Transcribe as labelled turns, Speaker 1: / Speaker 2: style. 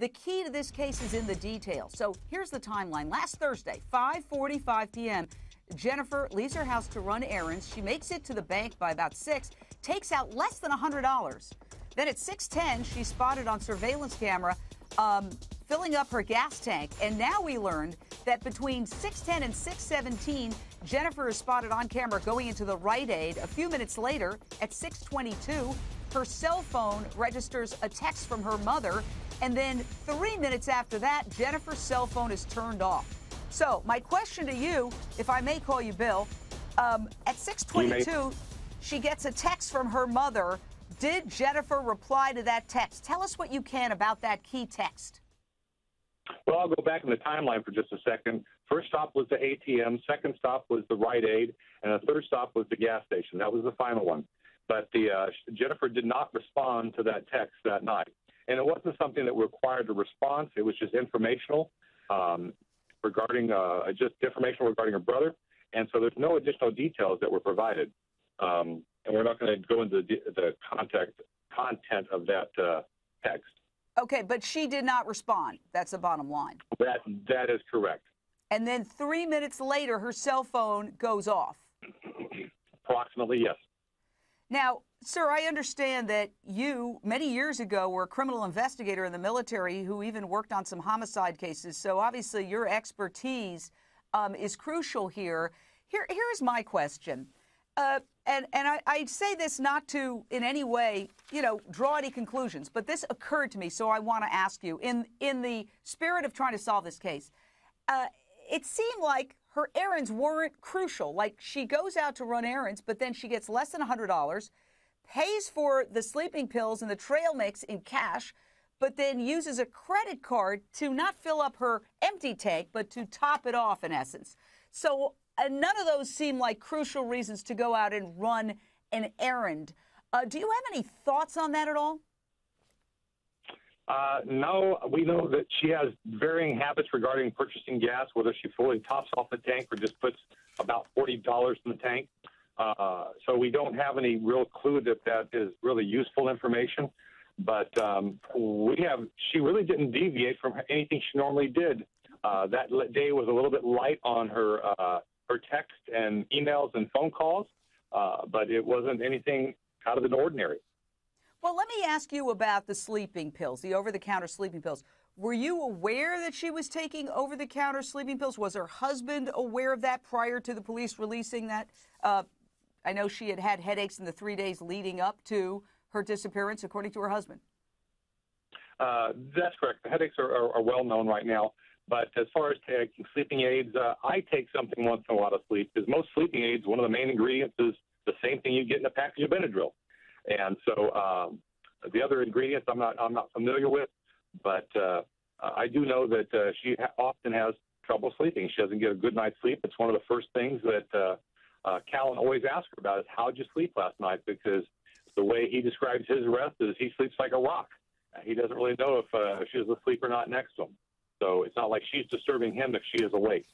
Speaker 1: The key to this case is in the details. So here's the timeline. Last Thursday, 5:45 p.m., Jennifer leaves her house to run errands. She makes it to the bank by about 6, takes out less than $100. Then at 6:10, she's spotted on surveillance camera filling up her gas tank. And now we learned that between 6:10 and 6:17, Jennifer is spotted on camera going into the Rite Aid. A few minutes later, at 6:22, her cell phone registers a text from her mother. And then 3 minutes after that, Jennifer's cell phone is turned off. So my question to you, if I may call you Bill, at 6:22, she gets a text from her mother. Did Jennifer reply to that text? Tell us what you can about that key text.
Speaker 2: Well, I'll go back in the timeline for just a second. First stop was the ATM. Second stop was the Rite Aid. And the third stop was the gas station. That was the final one. But Jennifer did not respond to that text that night. And it wasn't something that required a response. It was just informational regarding her brother. And so there's no additional details that were provided. And we're not going to go into the content of that text.
Speaker 1: Okay, but she did not respond. That's the bottom line.
Speaker 2: That is correct.
Speaker 1: And then 3 minutes later, her cell phone goes off.
Speaker 2: Approximately, yes.
Speaker 1: Now, sir, I understand that you, many years ago, were a criminal investigator in the military who even worked on some homicide cases. So obviously your expertise is crucial here. Here's my question. And I say this not to in any way, draw any conclusions, but this occurred to me, so I want to ask you, in the spirit of trying to solve this case, it seemed like her errands weren't crucial. Like, she goes out to run errands, but then she gets less than $100, pays for the sleeping pills and the trail mix in cash, but then uses a credit card to not fill up her empty tank, but to top it off, in essence. So none of those seem like crucial reasons to go out and run an errand. Do you have any thoughts on that at all?
Speaker 2: No, we know that she has varying habits regarding purchasing gas, whether she fully tops off the tank or just puts about $40 in the tank. So we don't have any real clue that is really useful information. But she really didn't deviate from anything she normally did. That day was a little bit light on her text and emails and phone calls, but it wasn't anything out of the ordinary.
Speaker 1: Well, let me ask you about the sleeping pills, the over-the-counter sleeping pills. Were you aware that she was taking over-the-counter sleeping pills? Was her husband aware of that prior to the police releasing that? I know she had had headaches in the 3 days leading up to her disappearance, according to her husband.
Speaker 2: That's correct. The headaches are well known right now. But as far as taking sleeping aids, I take something once in a while to sleep, because most sleeping aids, one of the main ingredients is the same thing you get in a package of Benadryl. And so the other ingredients I'm not familiar with, but I do know that she often has trouble sleeping. She doesn't get a good night's sleep. It's one of the first things that Callan always asks her about is, how'd you sleep last night? Because the way he describes his rest is he sleeps like a rock. He doesn't really know if she's asleep or not next to him. So it's not like she's disturbing him if she is awake.